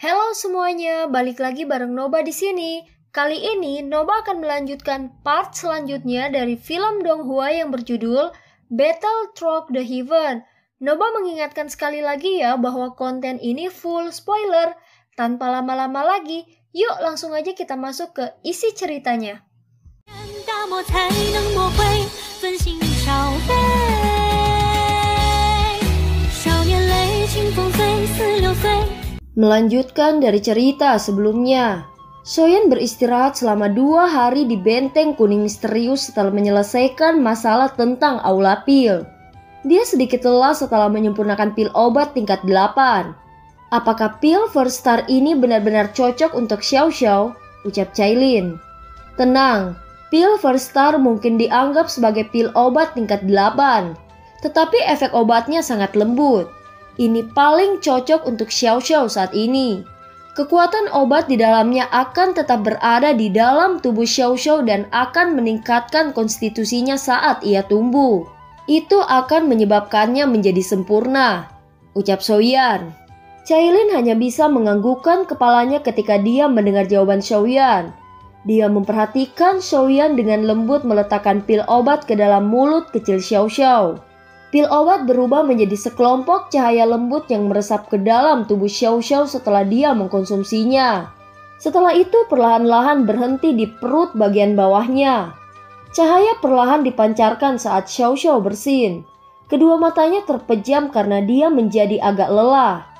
Halo semuanya, balik lagi bareng Noba di sini. Kali ini Noba akan melanjutkan part selanjutnya dari film Donghua yang berjudul Battle Through the Heaven. Noba mengingatkan sekali lagi ya bahwa konten ini full spoiler. Tanpa lama-lama lagi, yuk langsung aja kita masuk ke isi ceritanya. Melanjutkan dari cerita sebelumnya, Soyeon beristirahat selama 2 hari di benteng kuning misterius setelah menyelesaikan masalah tentang aula pil. Dia sedikit lelah setelah menyempurnakan pil obat tingkat 8. Apakah pil First Star ini benar-benar cocok untuk Xiao Xiao? Ucap Cailin. Tenang, pil First Star mungkin dianggap sebagai pil obat tingkat 8, tetapi efek obatnya sangat lembut. Ini paling cocok untuk Xiao Xiao saat ini. Kekuatan obat di dalamnya akan tetap berada di dalam tubuh Xiao Xiao dan akan meningkatkan konstitusinya saat ia tumbuh. Itu akan menyebabkannya menjadi sempurna, ucap Soyeon. Cailin hanya bisa menganggukkan kepalanya ketika dia mendengar jawaban Soyeon. Dia memperhatikan Soyeon dengan lembut meletakkan pil obat ke dalam mulut kecil Xiao Xiao. Pil obat berubah menjadi sekelompok cahaya lembut yang meresap ke dalam tubuh Xiao Xiao setelah dia mengkonsumsinya. Setelah itu perlahan-lahan berhenti di perut bagian bawahnya. Cahaya perlahan dipancarkan saat Xiao Xiao bersin. Kedua matanya terpejam karena dia menjadi agak lelah.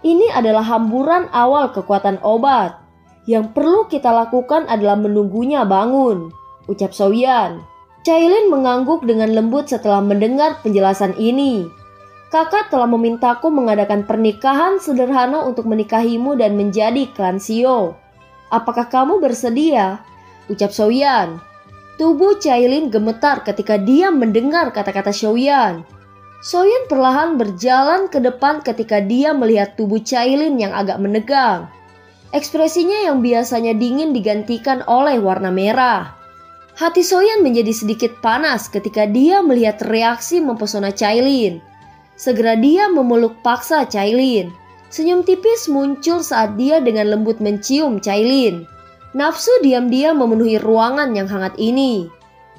Ini adalah hamburan awal kekuatan obat. Yang perlu kita lakukan adalah menunggunya bangun, ucap Soyeon. Cailin mengangguk dengan lembut setelah mendengar penjelasan ini. Kakak telah memintaku mengadakan pernikahan sederhana untuk menikahimu dan menjadi klan Xiao. Apakah kamu bersedia? Ucap Soyeon. Tubuh Cailin gemetar ketika dia mendengar kata-kata Soyeon. Soyeon perlahan berjalan ke depan ketika dia melihat tubuh Cailin yang agak menegang. Ekspresinya yang biasanya dingin digantikan oleh warna merah. Hati Soyeon menjadi sedikit panas ketika dia melihat reaksi mempesona Cailin. Segera dia memeluk paksa Cailin. Senyum tipis muncul saat dia dengan lembut mencium Cailin. Nafsu diam-diam memenuhi ruangan yang hangat ini.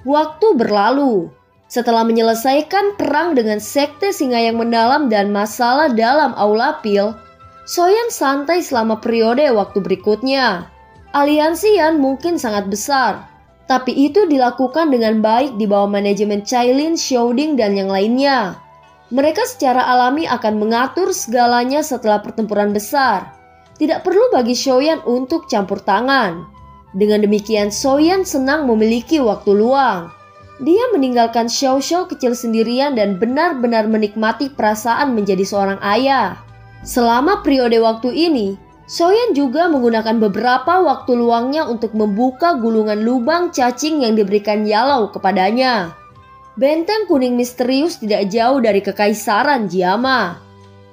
Waktu berlalu. Setelah menyelesaikan perang dengan sekte singa yang mendalam dan masalah dalam aula pil, Soyeon santai selama periode waktu berikutnya. Aliansi Yan mungkin sangat besar, tapi itu dilakukan dengan baik di bawah manajemen Cailin, Xiaoding, dan yang lainnya. Mereka secara alami akan mengatur segalanya setelah pertempuran besar. Tidak perlu bagi Soyeon untuk campur tangan. Dengan demikian Soyeon senang memiliki waktu luang. Dia meninggalkan Xiao Xiao kecil sendirian dan benar-benar menikmati perasaan menjadi seorang ayah. Selama periode waktu ini, Soyeon juga menggunakan beberapa waktu luangnya untuk membuka gulungan lubang cacing yang diberikan Yalau kepadanya. Benteng kuning misterius tidak jauh dari kekaisaran Jiama.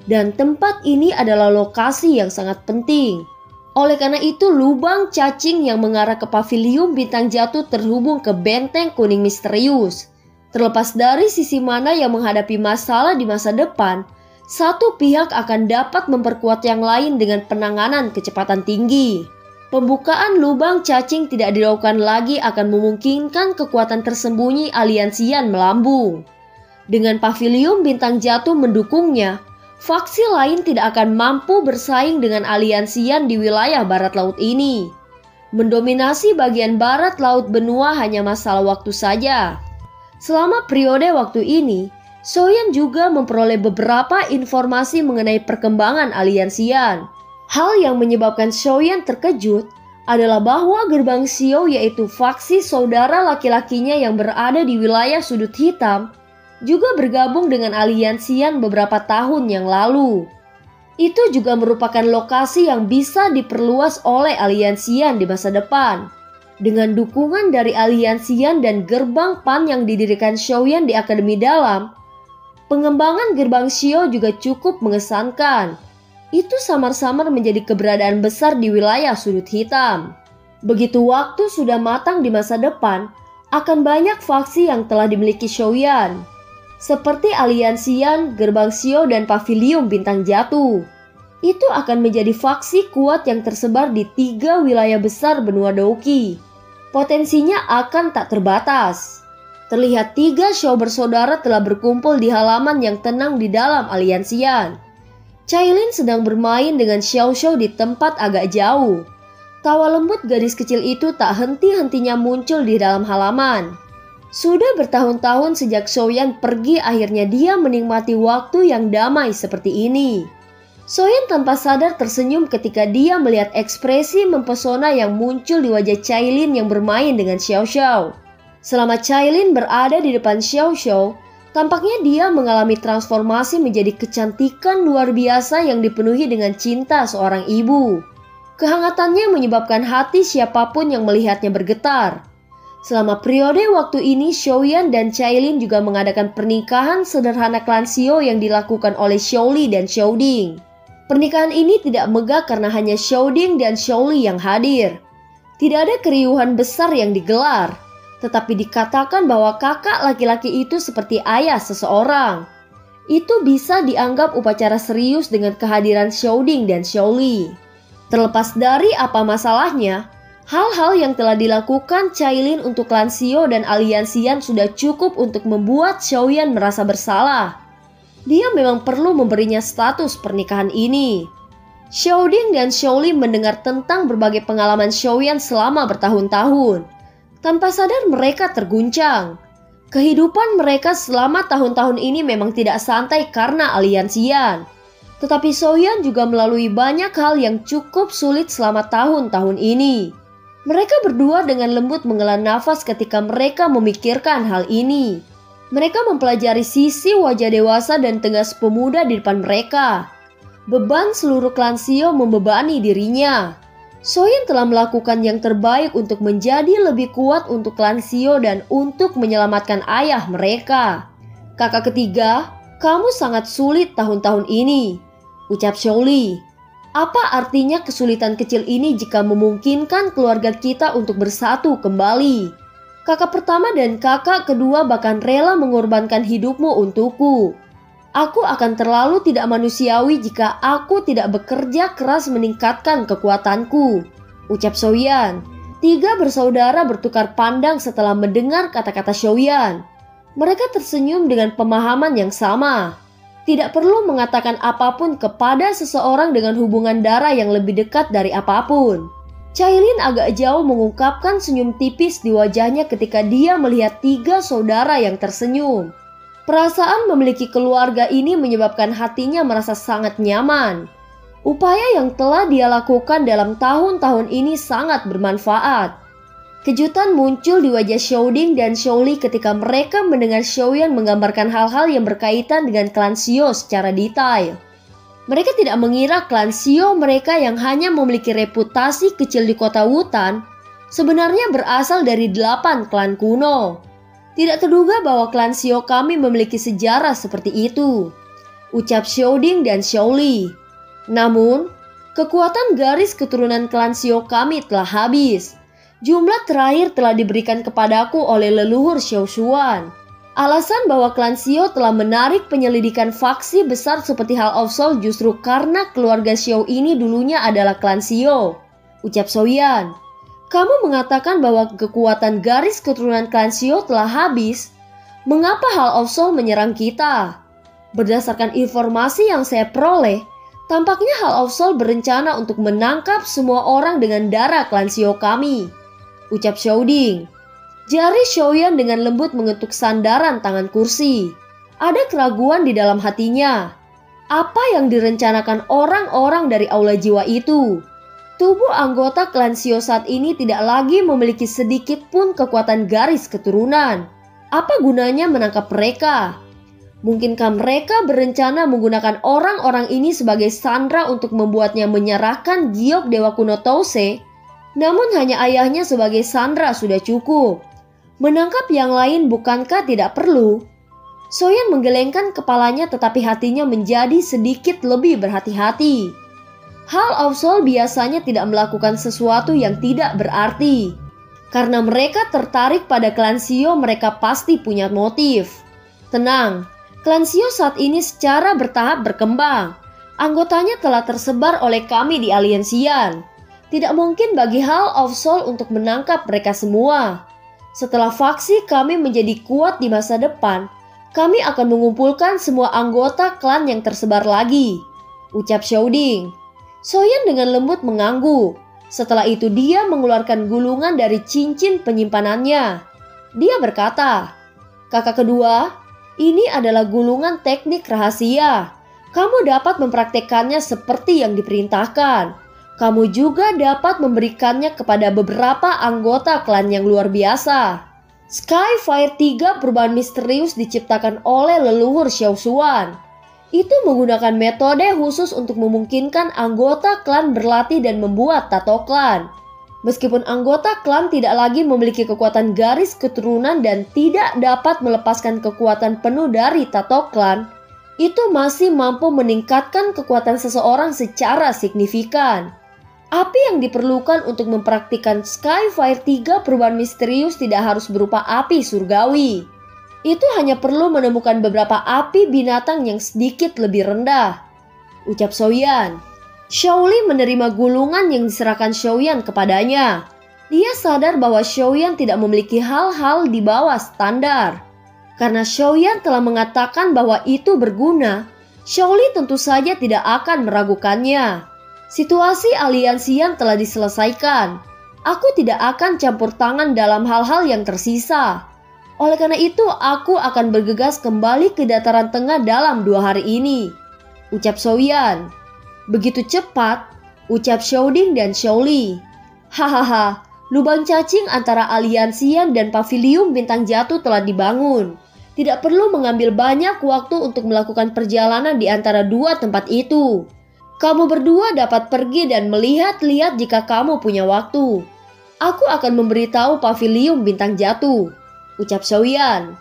Dan tempat ini adalah lokasi yang sangat penting. Oleh karena itu lubang cacing yang mengarah ke pavilium bintang jatuh terhubung ke benteng kuning misterius. Terlepas dari sisi mana yang menghadapi masalah di masa depan, satu pihak akan dapat memperkuat yang lain dengan penanganan kecepatan tinggi. Pembukaan lubang cacing tidak dilakukan lagi akan memungkinkan kekuatan tersembunyi aliansian melambung. Dengan pavilium bintang jatuh mendukungnya, faksi lain tidak akan mampu bersaing dengan aliansian di wilayah barat laut ini. Mendominasi bagian barat laut benua hanya masalah waktu saja. Selama periode waktu ini, Soyeon juga memperoleh beberapa informasi mengenai perkembangan aliansian. Hal yang menyebabkan Soyeon terkejut adalah bahwa gerbang Xiao, yaitu faksi saudara laki-lakinya yang berada di wilayah sudut hitam, juga bergabung dengan aliansian beberapa tahun yang lalu. Itu juga merupakan lokasi yang bisa diperluas oleh aliansian di masa depan. Dengan dukungan dari aliansian dan gerbang Pan yang didirikan Soyeon di Akademi Dalam, pengembangan gerbang Xiao juga cukup mengesankan. Itu samar-samar menjadi keberadaan besar di wilayah sudut hitam. Begitu waktu sudah matang di masa depan, akan banyak faksi yang telah dimiliki Soyeon, seperti aliansian, gerbang Xiao, dan pavilium bintang jatuh. itu akan menjadi faksi kuat yang tersebar di 3 wilayah besar benua Douki. Potensinya akan tak terbatas. Terlihat 3 Shou bersaudara telah berkumpul di halaman yang tenang di dalam aliansian. Cailin sedang bermain dengan Xiao di tempat agak jauh. Tawa lembut gadis kecil itu tak henti-hentinya muncul di dalam halaman. Sudah bertahun-tahun sejak Soyan pergi, akhirnya dia menikmati waktu yang damai seperti ini. Soyan tanpa sadar tersenyum ketika dia melihat ekspresi mempesona yang muncul di wajah Cailin yang bermain dengan Xiao. Selama Cailin berada di depan Xiao, tampaknya dia mengalami transformasi menjadi kecantikan luar biasa yang dipenuhi dengan cinta seorang ibu. Kehangatannya menyebabkan hati siapapun yang melihatnya bergetar. Selama periode waktu ini, Xiaoyan dan Cailin juga mengadakan pernikahan sederhana klan Xiao yang dilakukan oleh Xiaoli dan Xiaoding. Pernikahan ini tidak megah karena hanya Xiaoding dan Xiaoli yang hadir. Tidak ada keriuhan besar yang digelar, tetapi dikatakan bahwa kakak laki-laki itu seperti ayah seseorang. Itu bisa dianggap upacara serius dengan kehadiran Xiaoding dan Xiaoli. Terlepas dari apa masalahnya, hal-hal yang telah dilakukan Cailin untuk klan Xiao dan aliansian sudah cukup untuk membuat Xiaoyan merasa bersalah. Dia memang perlu memberinya status pernikahan ini. Xiaoding dan Xiaoli mendengar tentang berbagai pengalaman Xiaoyan selama bertahun-tahun. Tanpa sadar mereka terguncang. Kehidupan mereka selama tahun-tahun ini memang tidak santai karena aliansian. Tetapi Xiaoyan juga melalui banyak hal yang cukup sulit selama tahun-tahun ini. Mereka berdua dengan lembut menghela nafas ketika mereka memikirkan hal ini. Mereka mempelajari sisi wajah dewasa dan tegas pemuda di depan mereka. Beban seluruh klan Xiao membebani dirinya. Xiaoyan telah melakukan yang terbaik untuk menjadi lebih kuat untuk klan Xiao dan untuk menyelamatkan ayah mereka. Kakak ketiga, kamu sangat sulit tahun-tahun ini, ucap Xiaoli. Apa artinya kesulitan kecil ini jika memungkinkan keluarga kita untuk bersatu kembali? Kakak pertama dan kakak kedua bahkan rela mengorbankan hidupmu untukku. Aku akan terlalu tidak manusiawi jika aku tidak bekerja keras meningkatkan kekuatanku, ucap Xiaoyan. 3 bersaudara bertukar pandang setelah mendengar kata-kata Xiaoyan. Mereka tersenyum dengan pemahaman yang sama. Tidak perlu mengatakan apapun kepada seseorang dengan hubungan darah yang lebih dekat dari apapun. Cailin agak jauh mengungkapkan senyum tipis di wajahnya ketika dia melihat 3 saudara yang tersenyum. Perasaan memiliki keluarga ini menyebabkan hatinya merasa sangat nyaman. Upaya yang telah dia lakukan dalam tahun-tahun ini sangat bermanfaat. Kejutan muncul di wajah Xiaoding dan Xiaoli ketika mereka mendengar Xiaoyan menggambarkan hal-hal yang berkaitan dengan klan Xiao secara detail. Mereka tidak mengira klan Xiao mereka yang hanya memiliki reputasi kecil di kota Wutan sebenarnya berasal dari 8 klan kuno. Tidak terduga bahwa klan Xiao kami memiliki sejarah seperti itu, ucap Xiaoding dan Xiaoli. Namun, kekuatan garis keturunan klan Xiao kami telah habis. Jumlah terakhir telah diberikan kepadaku oleh leluhur Xiao Shuan. Alasan bahwa klan Xiao telah menarik penyelidikan faksi besar seperti Hall of Soul justru karena keluarga Xiao ini dulunya adalah klan Xiao, ucap Xiaoyan. Kamu mengatakan bahwa kekuatan garis keturunan klan Xiao telah habis. Mengapa Hall of Soul menyerang kita? Berdasarkan informasi yang saya peroleh, tampaknya Hall of Soul berencana untuk menangkap semua orang dengan darah klan Xiao kami, ucap Xiaoding. Jari Xiaoyan dengan lembut mengetuk sandaran tangan kursi. Ada keraguan di dalam hatinya. Apa yang direncanakan orang-orang dari aula jiwa itu? Tubuh anggota klan Xiao saat ini tidak lagi memiliki sedikit pun kekuatan garis keturunan. Apa gunanya menangkap mereka? Mungkinkah mereka berencana menggunakan orang-orang ini sebagai sandera untuk membuatnya menyerahkan giok Dewa Kuno Touse? Namun hanya ayahnya sebagai sandera sudah cukup. Menangkap yang lain bukankah tidak perlu? Xiaoyan menggelengkan kepalanya tetapi hatinya menjadi sedikit lebih berhati-hati. Hall of Soul biasanya tidak melakukan sesuatu yang tidak berarti. Karena mereka tertarik pada klan Xiao, mereka pasti punya motif. Tenang, klan Xiao saat ini secara bertahap berkembang. Anggotanya telah tersebar oleh kami di Aliansian. Tidak mungkin bagi Hall of Soul untuk menangkap mereka semua. Setelah faksi kami menjadi kuat di masa depan, kami akan mengumpulkan semua anggota klan yang tersebar lagi, ucap Xiaoding. Soyan dengan lembut mengangguk. Setelah itu dia mengeluarkan gulungan dari cincin penyimpanannya. Dia berkata, "Kakak kedua, ini adalah gulungan teknik rahasia. Kamu dapat mempraktekkannya seperti yang diperintahkan. Kamu juga dapat memberikannya kepada beberapa anggota klan yang luar biasa." Skyfire 3 perubahan misterius diciptakan oleh leluhur Xiao Xuan. Itu menggunakan metode khusus untuk memungkinkan anggota klan berlatih dan membuat tato klan. Meskipun anggota klan tidak lagi memiliki kekuatan garis keturunan dan tidak dapat melepaskan kekuatan penuh dari tato klan, itu masih mampu meningkatkan kekuatan seseorang secara signifikan. Api yang diperlukan untuk mempraktikkan Skyfire 3 perubahan misterius tidak harus berupa api surgawi. Itu hanya perlu menemukan beberapa api binatang yang sedikit lebih rendah, ucap Soyan. Shaoli menerima gulungan yang diserahkan Xiaoyan kepadanya. Dia sadar bahwa Xiaoyan tidak memiliki hal-hal di bawah standar. Karena Xiaoyan telah mengatakan bahwa itu berguna, Shaoli tentu saja tidak akan meragukannya. Situasi Aliansian telah diselesaikan. Aku tidak akan campur tangan dalam hal-hal yang tersisa. Oleh karena itu, aku akan bergegas kembali ke dataran tengah dalam 2 hari ini, ucap Soyan. Begitu cepat, ucap Xiaoding dan Xiaoli. Hahaha, lubang cacing antara Aliansian dan Pavilium Bintang Jatuh telah dibangun. Tidak perlu mengambil banyak waktu untuk melakukan perjalanan di antara dua tempat itu. Kamu berdua dapat pergi dan melihat-lihat jika kamu punya waktu. Aku akan memberitahu Pavilium Bintang Jatuh, ucap Soyan.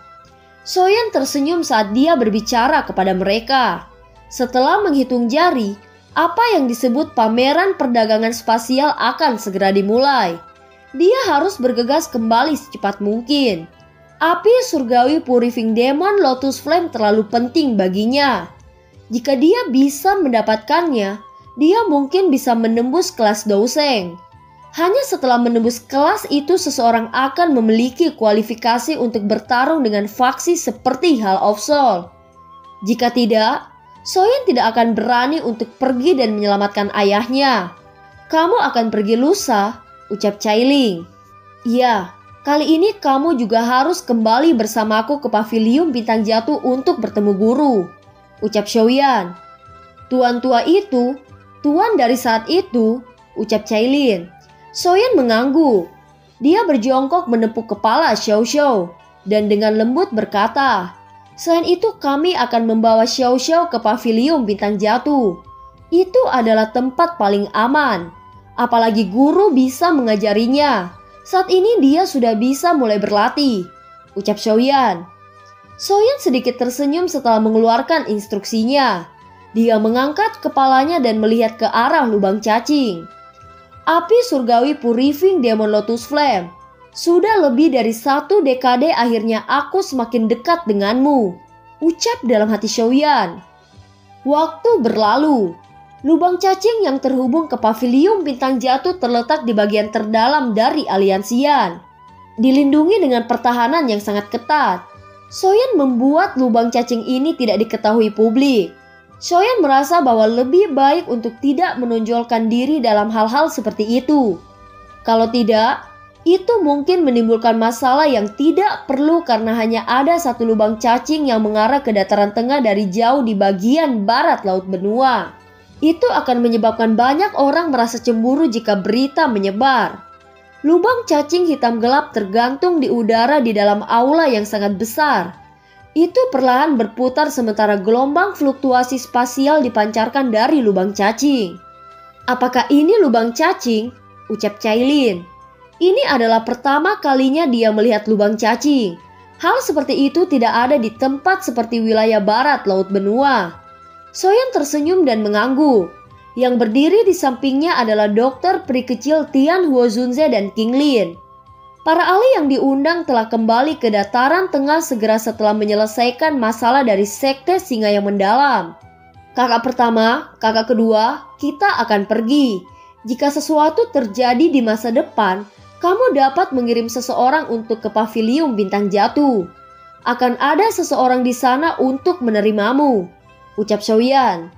Soyan tersenyum saat dia berbicara kepada mereka. Setelah menghitung jari, apa yang disebut pameran perdagangan spasial akan segera dimulai. Dia harus bergegas kembali secepat mungkin. Api surgawi Purifying Demon Lotus Flame terlalu penting baginya. Jika dia bisa mendapatkannya, dia mungkin bisa menembus kelas Douseng. Hanya setelah menembus kelas itu seseorang akan memiliki kualifikasi untuk bertarung dengan faksi seperti Hall of Soul. Jika tidak, Soyan tidak akan berani untuk pergi dan menyelamatkan ayahnya. Kamu akan pergi lusa, ucap Cailing. Iya, kali ini kamu juga harus kembali bersamaku ke Pavilium Bintang Jatuh untuk bertemu guru, ucap Xiaoyan. Tuan tua itu, tuan dari saat itu, ucap Cailin. Soyan mengangguk. Dia berjongkok menepuk kepala Xiao Xiao dan dengan lembut berkata, "Selain itu kami akan membawa Xiao Xiao ke Pavilium Bintang Jatuh. Itu adalah tempat paling aman. Apalagi guru bisa mengajarinya. Saat ini dia sudah bisa mulai berlatih," ucap Xiaoyan. Soyan sedikit tersenyum setelah mengeluarkan instruksinya. Dia mengangkat kepalanya dan melihat ke arah lubang cacing. Api surgawi Purifying Demon Lotus Flame. Sudah lebih dari 1 dekade akhirnya aku semakin dekat denganmu, ucap dalam hati Xiaoyan. Waktu berlalu. Lubang cacing yang terhubung ke Pavilium Bintang Jatuh terletak di bagian terdalam dari Aliansian. Dilindungi dengan pertahanan yang sangat ketat. Soyan membuat lubang cacing ini tidak diketahui publik. Soyan merasa bahwa lebih baik untuk tidak menonjolkan diri dalam hal-hal seperti itu. Kalau tidak, itu mungkin menimbulkan masalah yang tidak perlu karena hanya ada 1 lubang cacing yang mengarah ke dataran tengah dari jauh di bagian barat laut benua. Itu akan menyebabkan banyak orang merasa cemburu jika berita menyebar. Lubang cacing hitam gelap tergantung di udara di dalam aula yang sangat besar. Itu perlahan berputar sementara gelombang fluktuasi spasial dipancarkan dari lubang cacing. Apakah ini lubang cacing? Ucap Cailin. Ini adalah pertama kalinya dia melihat lubang cacing. Hal seperti itu tidak ada di tempat seperti wilayah barat laut benua. Soyan tersenyum dan mengangguk. Yang berdiri di sampingnya adalah dokter peri kecil Tian Huozunze dan King Lin. Para ahli yang diundang telah kembali ke dataran tengah segera setelah menyelesaikan masalah dari sekte singa yang mendalam. Kakak pertama, kakak kedua, kita akan pergi. Jika sesuatu terjadi di masa depan, kamu dapat mengirim seseorang untuk ke paviliun bintang jatuh. Akan ada seseorang di sana untuk menerimamu, ucap Xiaoyan.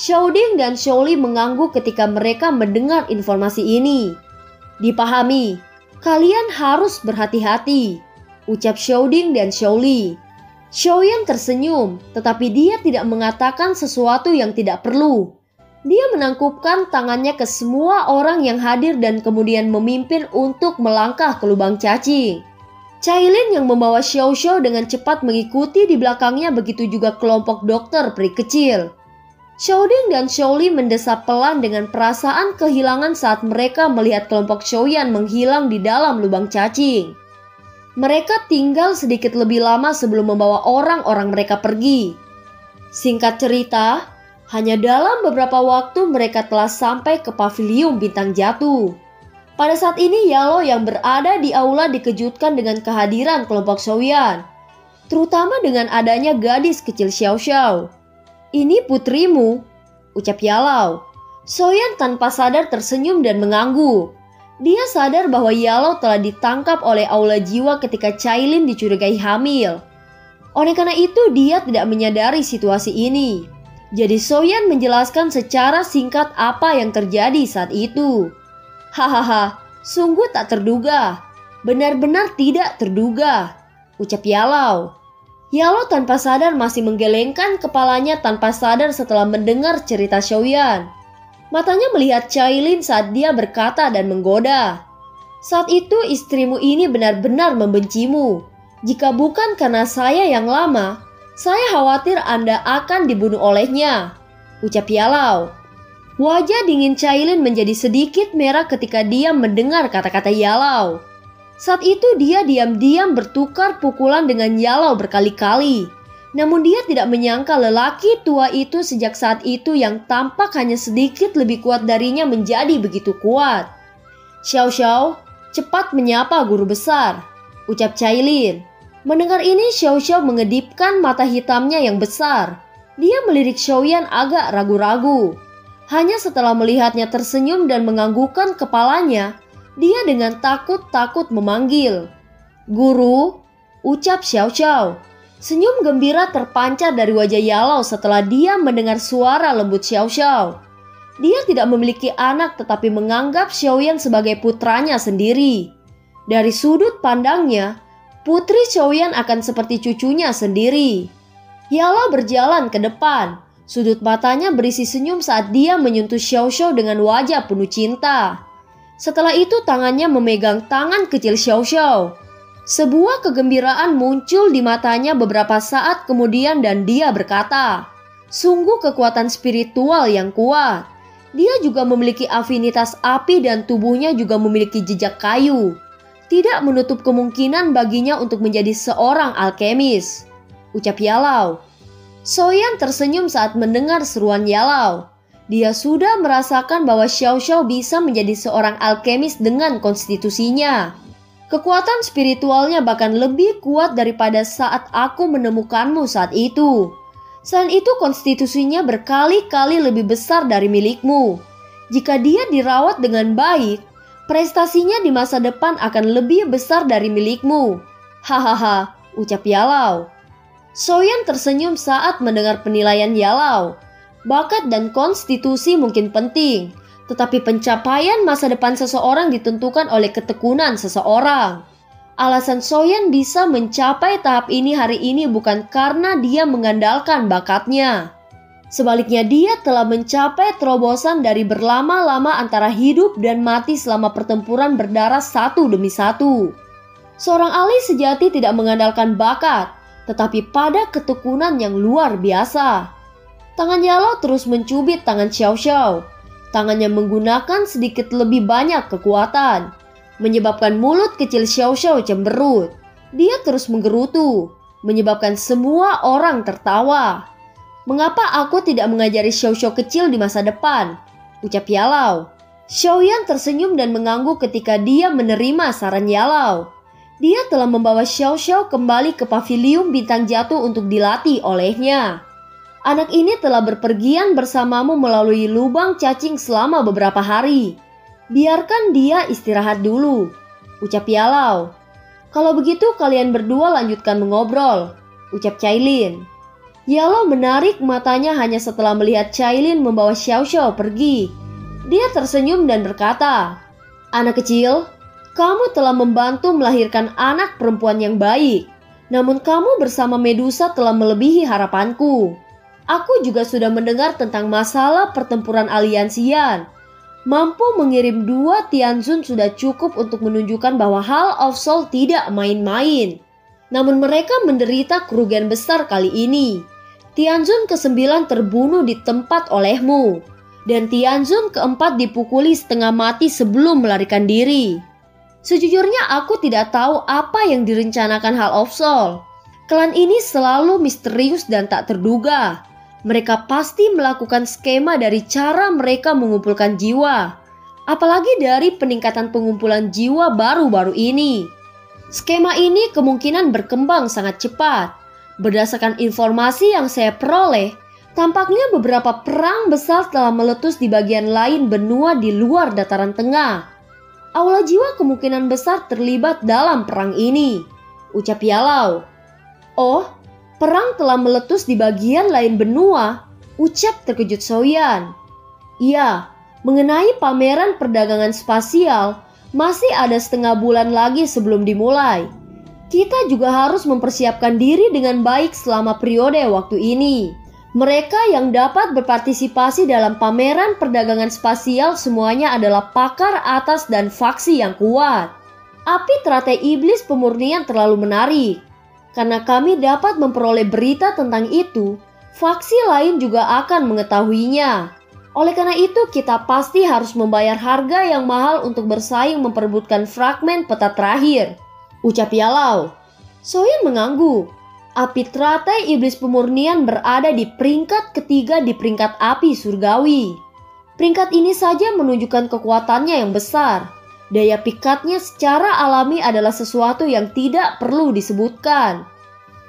Xiaoding dan Xiaoli mengangguk ketika mereka mendengar informasi ini. Dipahami, kalian harus berhati-hati, ucap Xiaoding dan Xiaoli. Xiaoyan tersenyum, tetapi dia tidak mengatakan sesuatu yang tidak perlu. Dia menangkupkan tangannya ke semua orang yang hadir dan kemudian memimpin untuk melangkah ke lubang cacing. Cailin yang membawa Xiao Xiao dengan cepat mengikuti di belakangnya, begitu juga kelompok dokter peri kecil. Xiaoding dan Xiaoli mendesap pelan dengan perasaan kehilangan saat mereka melihat kelompok Xiaoyan menghilang di dalam lubang cacing. Mereka tinggal sedikit lebih lama sebelum membawa orang-orang mereka pergi. Singkat cerita, hanya dalam beberapa waktu mereka telah sampai ke paviliun bintang jatuh. Pada saat ini Yalo yang berada di aula dikejutkan dengan kehadiran kelompok Xiaoyan, terutama dengan adanya gadis kecil Xiao Xiao. Ini putrimu, ucap Yalo. Xiaoyan tanpa sadar tersenyum dan mengangguk. Dia sadar bahwa Yalo telah ditangkap oleh aula jiwa ketika Cailin dicurigai hamil. Oleh karena itu dia tidak menyadari situasi ini. Jadi Xiaoyan menjelaskan secara singkat apa yang terjadi saat itu. Hahaha, sungguh tak terduga. Benar-benar tidak terduga, ucap Yalo. Yalo tanpa sadar masih menggelengkan kepalanya tanpa sadar setelah mendengar cerita Xiaoyan. Matanya melihat Cailin saat dia berkata dan menggoda. Saat itu istrimu ini benar-benar membencimu. Jika bukan karena saya yang lama, saya khawatir Anda akan dibunuh olehnya, ucap Yalo. Wajah dingin Cailin menjadi sedikit merah ketika dia mendengar kata-kata Yalo. Saat itu dia diam-diam bertukar pukulan dengan Yalo berkali-kali. Namun dia tidak menyangka lelaki tua itu sejak saat itu yang tampak hanya sedikit lebih kuat darinya menjadi begitu kuat. Xiao Xiao, cepat menyapa guru besar, ucap Cailin. Mendengar ini Xiao Xiao mengedipkan mata hitamnya yang besar. Dia melirik Xiaoyan agak ragu-ragu. Hanya setelah melihatnya tersenyum dan menganggukkan kepalanya, dia dengan takut-takut memanggil. Guru, ucap Xiao Xiao. Senyum gembira terpancar dari wajah Yalo setelah dia mendengar suara lembut Xiao Xiao. Dia tidak memiliki anak tetapi menganggap Xiaoyan sebagai putranya sendiri. Dari sudut pandangnya, putri Xiaoyan akan seperti cucunya sendiri. Yalo berjalan ke depan. Sudut matanya berisi senyum saat dia menyentuh Xiao Xiao dengan wajah penuh cinta. Setelah itu tangannya memegang tangan kecil Xiao Xiao. Sebuah kegembiraan muncul di matanya beberapa saat kemudian dan dia berkata, sungguh kekuatan spiritual yang kuat. Dia juga memiliki afinitas api dan tubuhnya juga memiliki jejak kayu. Tidak menutup kemungkinan baginya untuk menjadi seorang alkemis, ucap Yalo. Xiaoyan tersenyum saat mendengar seruan Yalo. Dia sudah merasakan bahwa Xiao Xiao bisa menjadi seorang alkemis dengan konstitusinya. Kekuatan spiritualnya bahkan lebih kuat daripada saat aku menemukanmu saat itu. Selain itu konstitusinya berkali-kali lebih besar dari milikmu. Jika dia dirawat dengan baik, prestasinya di masa depan akan lebih besar dari milikmu. Hahaha, ucap Yalo. Xiaoyan tersenyum saat mendengar penilaian Yalo. Bakat dan konstitusi mungkin penting, tetapi pencapaian masa depan seseorang ditentukan oleh ketekunan seseorang. Alasan Xiaoyan bisa mencapai tahap ini hari ini bukan karena dia mengandalkan bakatnya. Sebaliknya dia telah mencapai terobosan dari berlama-lama antara hidup dan mati selama pertempuran berdarah satu demi satu. Seorang ahli sejati tidak mengandalkan bakat, tetapi pada ketekunan yang luar biasa. Tangan Yalo terus mencubit tangan Xiao Xiao. Tangannya menggunakan sedikit lebih banyak kekuatan, menyebabkan mulut kecil Xiao Xiao cemberut. Dia terus menggerutu, menyebabkan semua orang tertawa. Mengapa aku tidak mengajari Xiao Xiao kecil di masa depan? Ucap Yalo. Xiaoyan tersenyum dan mengangguk ketika dia menerima saran Yalo. Dia telah membawa Xiao Xiao kembali ke paviliun bintang jatuh untuk dilatih olehnya. Anak ini telah berpergian bersamamu melalui lubang cacing selama beberapa hari. Biarkan dia istirahat dulu, ucap Yalao. Kalau begitu kalian berdua lanjutkan mengobrol, ucap Cailin. Yalao menarik matanya hanya setelah melihat Cailin membawa Xiao Xiao pergi. Dia tersenyum dan berkata, "Anak kecil, kamu telah membantu melahirkan anak perempuan yang baik. Namun kamu bersama Medusa telah melebihi harapanku. Aku juga sudah mendengar tentang masalah pertempuran aliansian. Mampu mengirim 2 Tianzun sudah cukup untuk menunjukkan bahwa Hall of Soul tidak main-main. Namun mereka menderita kerugian besar kali ini. Tianzun ke-9 terbunuh di tempat olehmu. Dan Tianzun ke-4 dipukuli setengah mati sebelum melarikan diri. Sejujurnya aku tidak tahu apa yang direncanakan Hall of Soul. Klan ini selalu misterius dan tak terduga. Mereka pasti melakukan skema dari cara mereka mengumpulkan jiwa. Apalagi dari peningkatan pengumpulan jiwa baru-baru ini. Skema ini kemungkinan berkembang sangat cepat. Berdasarkan informasi yang saya peroleh, tampaknya beberapa perang besar telah meletus di bagian lain benua di luar dataran tengah. Aula jiwa kemungkinan besar terlibat dalam perang ini, ucap Yalao. Oh, perang telah meletus di bagian lain benua, ucap terkejut Soyan. Iya, mengenai pameran perdagangan spasial, masih ada setengah bulan lagi sebelum dimulai. Kita juga harus mempersiapkan diri dengan baik selama periode waktu ini. Mereka yang dapat berpartisipasi dalam pameran perdagangan spasial semuanya adalah pakar atas dan faksi yang kuat. Api teratai iblis pemurnian terlalu menarik. Karena kami dapat memperoleh berita tentang itu, faksi lain juga akan mengetahuinya. Oleh karena itu, kita pasti harus membayar harga yang mahal untuk bersaing memperebutkan fragmen peta terakhir, ucap Yalao. Soyan mengangguk. Api teratai iblis pemurnian berada di peringkat ketiga di peringkat api surgawi. Peringkat ini saja menunjukkan kekuatannya yang besar. Daya pikatnya secara alami adalah sesuatu yang tidak perlu disebutkan.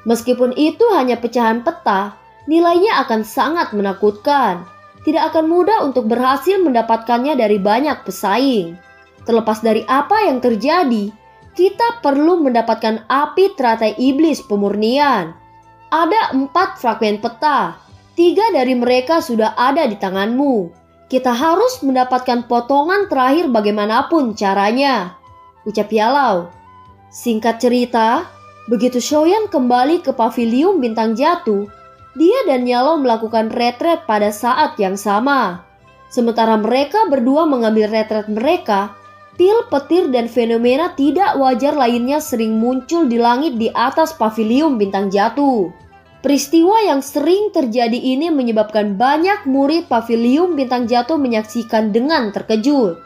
Meskipun itu hanya pecahan peta, nilainya akan sangat menakutkan. Tidak akan mudah untuk berhasil mendapatkannya dari banyak pesaing. Terlepas dari apa yang terjadi, kita perlu mendapatkan api teratai iblis pemurnian. Ada 4 fragmen peta. 3 dari mereka sudah ada di tanganmu. Kita harus mendapatkan potongan terakhir bagaimanapun caranya, ucap Yalao. Singkat cerita, begitu Soyan kembali ke pavilium bintang jatuh, dia dan Yalao melakukan retret pada saat yang sama. Sementara mereka berdua mengambil retret mereka, pil, petir, dan fenomena tidak wajar lainnya sering muncul di langit di atas pavilium bintang jatuh. Peristiwa yang sering terjadi ini menyebabkan banyak murid pavilium bintang jatuh menyaksikan dengan terkejut.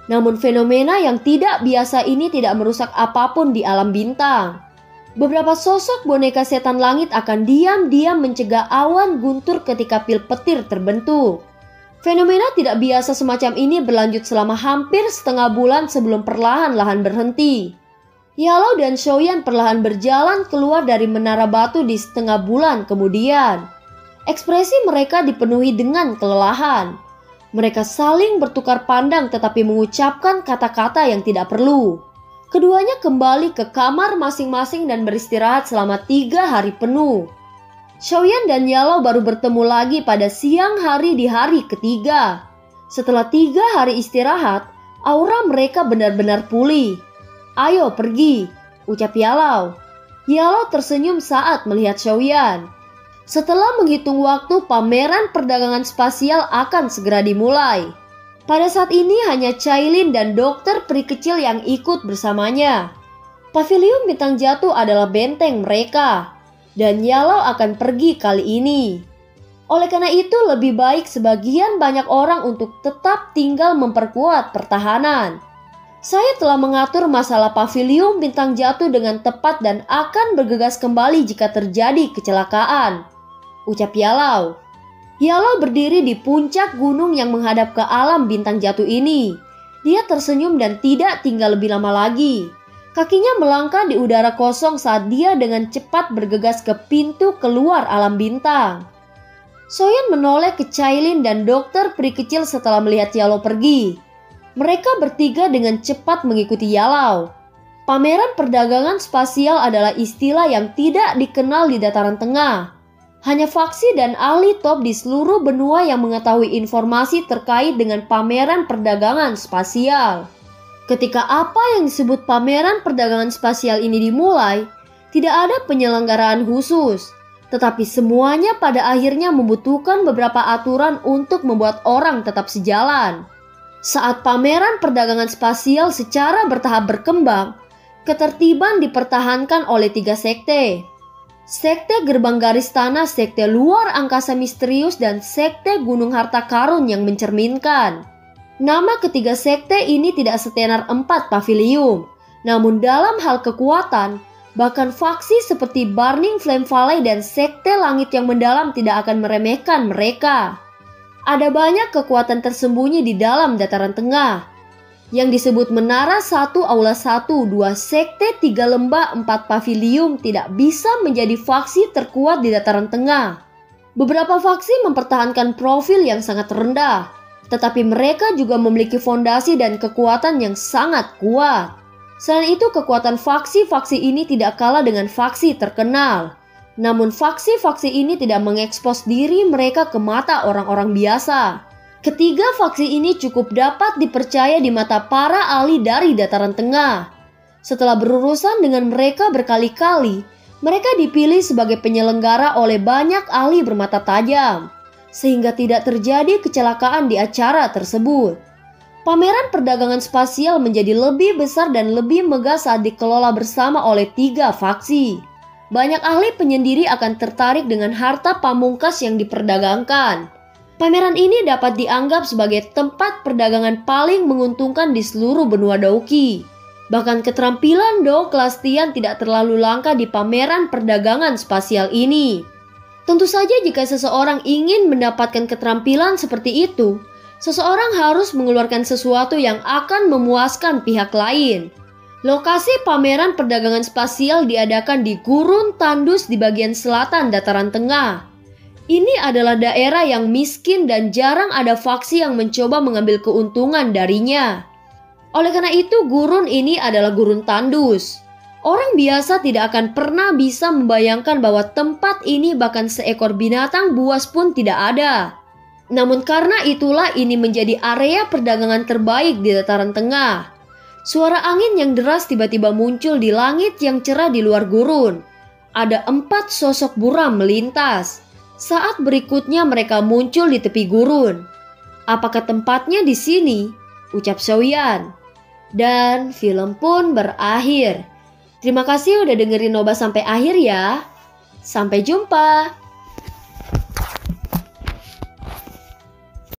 Namun fenomena yang tidak biasa ini tidak merusak apapun di alam bintang. Beberapa sosok boneka setan langit akan diam-diam mencegah awan guntur ketika pil petir terbentuk. Fenomena tidak biasa semacam ini berlanjut selama hampir setengah bulan sebelum perlahan-lahan berhenti. Yalao dan Soyan perlahan berjalan keluar dari menara batu di setengah bulan kemudian. Ekspresi mereka dipenuhi dengan kelelahan. Mereka saling bertukar pandang tetapi mengucapkan kata-kata yang tidak perlu. Keduanya kembali ke kamar masing-masing dan beristirahat selama 3 hari penuh. Soyan dan Yalao baru bertemu lagi pada siang hari di hari ketiga. Setelah 3 hari istirahat, aura mereka benar-benar pulih. Ayo pergi, ucap Yalao. Yalao tersenyum saat melihat Soyan. Setelah menghitung waktu, pameran perdagangan spasial akan segera dimulai. Pada saat ini hanya Cailin dan dokter peri kecil yang ikut bersamanya. Pavilium bintang jatuh adalah benteng mereka. Dan Yalao akan pergi kali ini. Oleh karena itu lebih baik sebagian banyak orang untuk tetap tinggal memperkuat pertahanan. Saya telah mengatur masalah pavilium bintang jatuh dengan tepat dan akan bergegas kembali jika terjadi kecelakaan, ucap Yalao. Yalao berdiri di puncak gunung yang menghadap ke alam bintang jatuh ini. Dia tersenyum dan tidak tinggal lebih lama lagi. Kakinya melangkah di udara kosong saat dia dengan cepat bergegas ke pintu keluar alam bintang. Soyeon menoleh ke Chailin dan dokter peri kecil setelah melihat Yalo pergi. Mereka bertiga dengan cepat mengikuti Yalo. Pameran perdagangan spasial adalah istilah yang tidak dikenal di dataran tengah. Hanya faksi dan ahli top di seluruh benua yang mengetahui informasi terkait dengan pameran perdagangan spasial. Ketika apa yang disebut pameran perdagangan spasial ini dimulai, tidak ada penyelenggaraan khusus. Tetapi semuanya pada akhirnya membutuhkan beberapa aturan untuk membuat orang tetap sejalan. Saat pameran perdagangan spasial secara bertahap berkembang, ketertiban dipertahankan oleh 3 sekte. Sekte Gerbang Garis Tanah, sekte luar angkasa misterius, dan sekte Gunung Harta Karun yang mencerminkan. Nama ketiga sekte ini tidak setenar 4 pavilium, namun dalam hal kekuatan, bahkan faksi seperti Burning Flame Valley dan sekte Langit yang Mendalam tidak akan meremehkan mereka. Ada banyak kekuatan tersembunyi di dalam dataran tengah. Yang disebut Menara 1 Aula 1, 2 sekte, 3 lembah, 4 pavilium tidak bisa menjadi faksi terkuat di dataran tengah. Beberapa faksi mempertahankan profil yang sangat rendah, tetapi mereka juga memiliki fondasi dan kekuatan yang sangat kuat. Selain itu, kekuatan faksi-faksi ini tidak kalah dengan faksi terkenal. Namun faksi-faksi ini tidak mengekspos diri mereka ke mata orang-orang biasa. Ketiga faksi ini cukup dapat dipercaya di mata para ahli dari dataran tengah. Setelah berurusan dengan mereka berkali-kali, mereka dipilih sebagai penyelenggara oleh banyak ahli bermata tajam, sehingga tidak terjadi kecelakaan di acara tersebut. Pameran perdagangan spasial menjadi lebih besar dan lebih megah saat dikelola bersama oleh 3 faksi. Banyak ahli penyendiri akan tertarik dengan harta pamungkas yang diperdagangkan. Pameran ini dapat dianggap sebagai tempat perdagangan paling menguntungkan di seluruh benua Dauki. Bahkan keterampilan Do kelas Tian tidak terlalu langka di pameran perdagangan spasial ini. Tentu saja jika seseorang ingin mendapatkan keterampilan seperti itu, seseorang harus mengeluarkan sesuatu yang akan memuaskan pihak lain. Lokasi pameran perdagangan spasial diadakan di Gurun Tandus di bagian selatan dataran tengah. Ini adalah daerah yang miskin dan jarang ada faksi yang mencoba mengambil keuntungan darinya. Oleh karena itu, gurun ini adalah gurun tandus. Orang biasa tidak akan pernah bisa membayangkan bahwa tempat ini bahkan seekor binatang buas pun tidak ada. Namun karena itulah ini menjadi area perdagangan terbaik di dataran tengah. Suara angin yang deras tiba-tiba muncul di langit yang cerah di luar gurun. Ada 4 sosok buram melintas. Saat berikutnya mereka muncul di tepi gurun. Apakah tempatnya di sini? Ucap Soyeon. Dan film pun berakhir. Terima kasih udah dengerin Noba sampai akhir ya. Sampai jumpa.